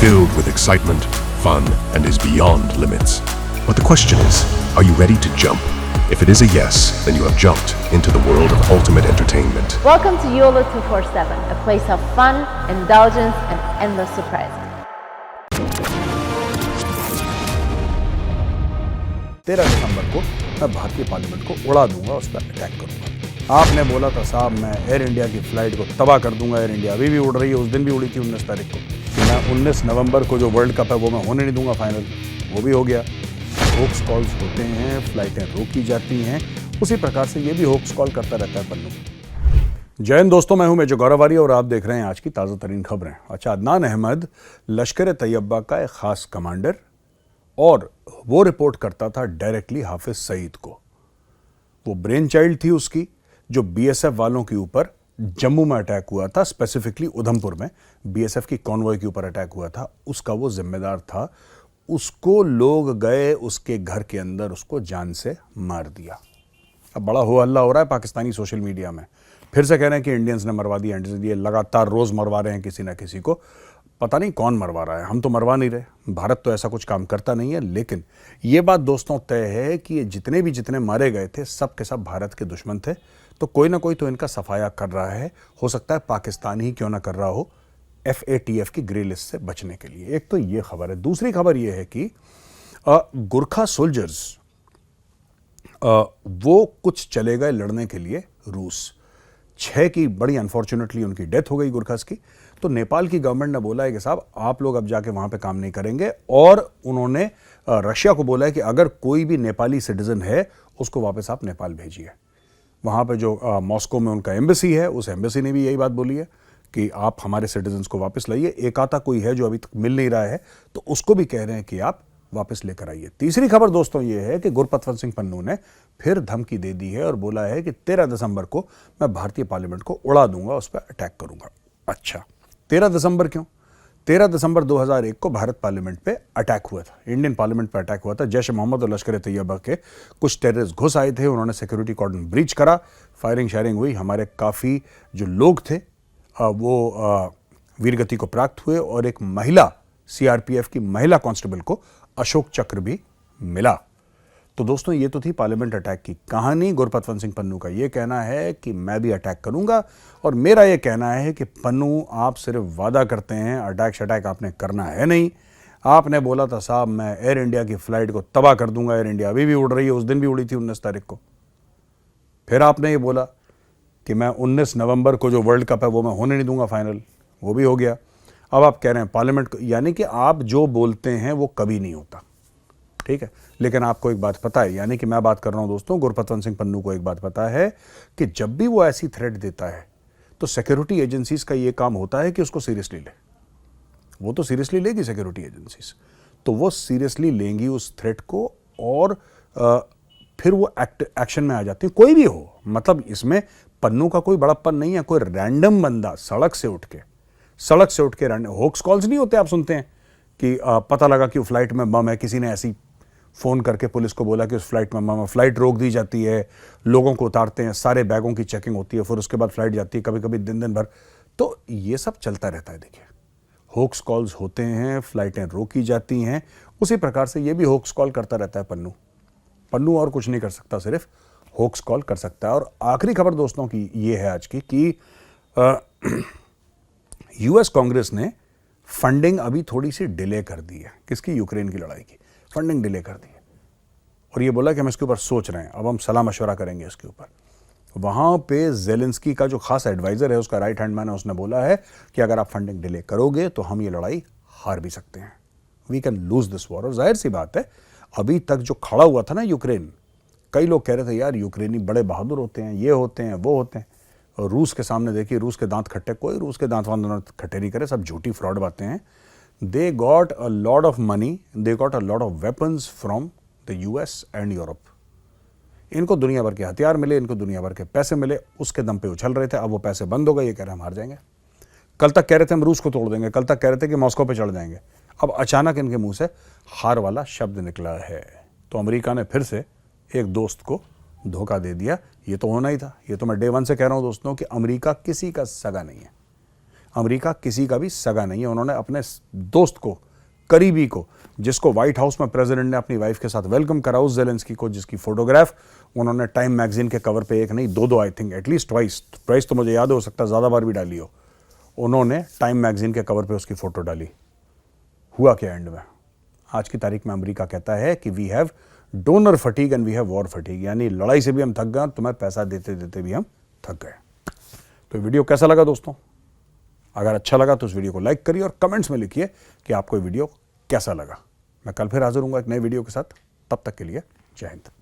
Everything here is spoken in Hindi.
filled with excitement, fun, and is beyond limits. But the question is, are you ready to jump? If it is a yes, then you have jumped into the world of ultimate entertainment. Welcome to YOLO 247, a place of fun, indulgence, and endless surprises. 13 दिसंबर को मैं भारतीय पार्लियामेंट को उड़ा दूंगा, उस पर अटैक करूंगा। आपने बोला था साहब मैं एयर इंडिया की फ्लाइट को तबाह कर दूंगा। एयर इंडिया अभी भी उड़ रही है, उस दिन भी उड़ी थी 19 तारीख को। मैं 19 नवंबर को जो वर्ल्ड कप है वो मैं होने नहीं दूंगा फाइनल, वो भी हो गया। होक्स कॉल्स होते हैं, फ्लाइटें रोकी जाती हैं, उसी प्रकार से ये भी होक्स कॉल करता रहता है पन्नू। जय हिंद दोस्तों, मैं हूं मेजर गौरव और आप देख रहे हैं आज की ताज़ा तरीन खबरें। अच्छा, अदनान अहमद लश्कर तैयबा का एक खास कमांडर और वो रिपोर्ट करता था डायरेक्टली हाफिज सईद को। वो ब्रेन चाइल्ड थी उसकी, जो बीएसएफ वालों के ऊपर जम्मू में अटैक हुआ था, स्पेसिफिकली उधमपुर में बीएसएफ की कॉन्वॉय के ऊपर अटैक हुआ था, उसका वो जिम्मेदार था। उसको लोग गए उसके घर के अंदर, उसको जान से मार दिया। अब बड़ा हो हल्ला हो रहा है पाकिस्तानी सोशल मीडिया में, फिर से कह रहे हैं कि इंडियंस ने मरवा दिया, इंडियंस ये लगातार रोज मरवा रहे हैं किसी ना किसी को। पता नहीं कौन मरवा रहा है, हम तो मरवा नहीं रहे, भारत तो ऐसा कुछ काम करता नहीं है। लेकिन ये बात दोस्तों तय है कि ये जितने मारे गए थे सब के सब भारत के दुश्मन थे, तो कोई ना कोई तो इनका सफाया कर रहा है। हो सकता है पाकिस्तान ही क्यों ना कर रहा हो, FATF की ग्रे लिस्ट से बचने के लिए। एक तो ये खबर है। दूसरी खबर ये है कि गुरखा सोल्जर्स वो कुछ चले गए लड़ने के लिए रूस। 6 की बड़ी अनफॉर्चुनेटली उनकी डेथ हो गई गुरखास की। तो नेपाल की गवर्नमेंट ने बोला है कि साहब आप लोग अब जाके वहां पे काम नहीं करेंगे, और उन्होंने रशिया को बोला है कि अगर कोई भी नेपाली सिटीजन है उसको वापस आप नेपाल भेजिए। वहां पे जो मॉस्को में उनका एम्बेसी है, उस एम्बेसी ने भी यही बात बोली है कि आप हमारे सिटीजन्स को वापस लाइए। एक आता कोई है जो अभी तक मिल नहीं रहा है, तो उसको भी कह रहे हैं कि आप वापस लेकर आइए। तीसरी खबर दोस्तों ये है कि गुरपतवंत सिंह पन्नू ने फिर धमकी दे दी है और बोला है कि 13 दिसंबर को मैं भारतीय पार्लियामेंट को उड़ा दूंगा, उस पर अटैक करूंगा। अच्छा, 13 दिसंबर क्यों? 13 दिसंबर 2001 को भारत पार्लियामेंट पे अटैक हुआ था, इंडियन पार्लियामेंट पे अटैक हुआ था। जैश मोहम्मद और लश्कर तैयबा के कुछ टेररिस्ट घुस आए थे, उन्होंने सिक्योरिटी कॉर्डन ब्रीच करा, फायरिंग शायरिंग हुई, हमारे काफ़ी जो लोग थे वो वीरगति को प्राप्त हुए, और एक महिला CRPF की महिला कांस्टेबल को अशोक चक्र भी मिला। तो दोस्तों ये तो थी पार्लियामेंट अटैक की कहानी। गुरपतवंत सिंह पन्नू का ये कहना है कि मैं भी अटैक करूंगा, और मेरा ये कहना है कि पन्नू आप सिर्फ वादा करते हैं, अटैक आपने करना है नहीं। आपने बोला था साहब मैं एयर इंडिया की फ्लाइट को तबाह कर दूंगा, एयर इंडिया अभी भी उड़ रही है, उस दिन भी उड़ी थी 19 तारीख को। फिर आपने ये बोला कि मैं 19 नवंबर को जो वर्ल्ड कप है वो मैं होने नहीं दूंगा फाइनल, वो भी हो गया। अब आप कह रहे हैं पार्लियामेंट को, यानी कि आप जो बोलते हैं वो कभी नहीं होता, ठीक है। लेकिन आपको एक बात पता है, यानी कि मैं बात कर रहा हूं दोस्तों, गुरपतवंत सिंह पन्नू को एक बात पता है कि जब भी वो ऐसी थ्रेट देता है तो सिक्योरिटी एजेंसीज का ये काम होता है कि उसको सीरियसली ले। वो तो सीरियसली लेगी सिक्योरिटी एजेंसीज, तो वो सीरियसली लेंगी उस थ्रेट को, और फिर वो एक्शन में आ जाती है, कोई भी हो। मतलब इसमें पन्नू का कोई बड़प्पन नहीं है, कोई रैंडम बंदा सड़क से उठ के रैंडम होक्स कॉल्स नहीं होते, आप सुनते हैं कि पता लगा कि फ्लाइट में बम है, किसी ने ऐसी फोन करके पुलिस को बोला कि उस फ्लाइट में बम है, फ्लाइट रोक दी जाती है, लोगों को उतारते हैं, सारे बैगों की चेकिंग होती है, फिर उसके बाद फ्लाइट जाती है, कभी कभी दिन भर। तो ये सब चलता रहता है। देखिए, होक्स कॉल्स होते हैं, फ्लाइटें रोकी जाती हैं, उसी प्रकार से ये भी होक्स कॉल करता रहता है पन्नू और कुछ नहीं कर सकता, सिर्फ होक्स कॉल कर सकता है। और आखिरी खबर दोस्तों की ये है आज की कि US कांग्रेस ने फंडिंग अभी थोड़ी सी डिले कर दी है। किसकी? यूक्रेन की लड़ाई की फंडिंग डिले कर दी है, और ये बोला कि हम इसके ऊपर सोच रहे हैं, अब हम सलाह मशवरा करेंगे इसके ऊपर। वहां पे जेलेंस्की का जो खास एडवाइजर है, उसका राइट हैंड मैन है, उसने बोला है कि अगर आप फंडिंग डिले करोगे तो हम ये लड़ाई हार भी सकते हैं, we can lose this war. और जाहिर सी बात है, अभी तक जो खड़ा हुआ था ना यूक्रेन, कई लोग कह रहे थे यार यूक्रेनी बड़े बहादुर होते हैं, ये होते हैं, वो होते हैं, और रूस के सामने देखिए, रूस के दांत खट्टे, कोई रूस के दांत खट्टे नहीं करे, सब झूठी फ्रॉड बातें हैं। They got a lot of money, they got a lot of weapons from the US and Europe. इनको दुनिया भर के हथियार मिले, इनको दुनिया भर के पैसे मिले, उसके दम पे उछल रहे थे। अब वो पैसे बंद हो गए, ये कह रहे हम हार जाएंगे। कल तक कह रहे थे हम रूस को तोड़ देंगे, कल तक कह रहे थे कि मॉस्को पे चढ़ जाएंगे, अब अचानक इनके मुंह से हार वाला शब्द निकला है। तो अमेरिका ने फिर से एक दोस्त को धोखा दे दिया। ये तो होना ही था, ये तो मैं डे 1 से कह रहा हूं दोस्तों कि अमेरिका किसी का सगा नहीं है। अमेरिका किसी का भी सगा नहीं है। उन्होंने अपने दोस्त को, करीबी को, जिसको व्हाइट हाउस में प्रेसिडेंट ने अपनी वाइफ के साथ वेलकम करा, उस ज़ेलेंस्की को, जिसकी फोटोग्राफ उन्होंने टाइम मैगजीन के कवर पे एक नहीं दो आई थिंक एटलीस्ट ट्वाइस तो मुझे याद हो सकता है ज़्यादा बार भी डाली हो, उन्होंने टाइम मैगजीन के कवर पे उसकी फोटो डाली। हुआ क्या एंड में? आज की तारीख में अमेरिका कहता है कि we have donor fatigue and we have war fatigue, यानी लड़ाई से भी हम थक गए, तुम्हें पैसा देते देते भी हम थक गए। तो वीडियो कैसा लगा दोस्तों? अगर अच्छा लगा तो इस वीडियो को लाइक करिए और कमेंट्स में लिखिए कि आपको वीडियो कैसा लगा। मैं कल फिर हाजिर हूंगा एक नए वीडियो के साथ। तब तक के लिए जय हिंद।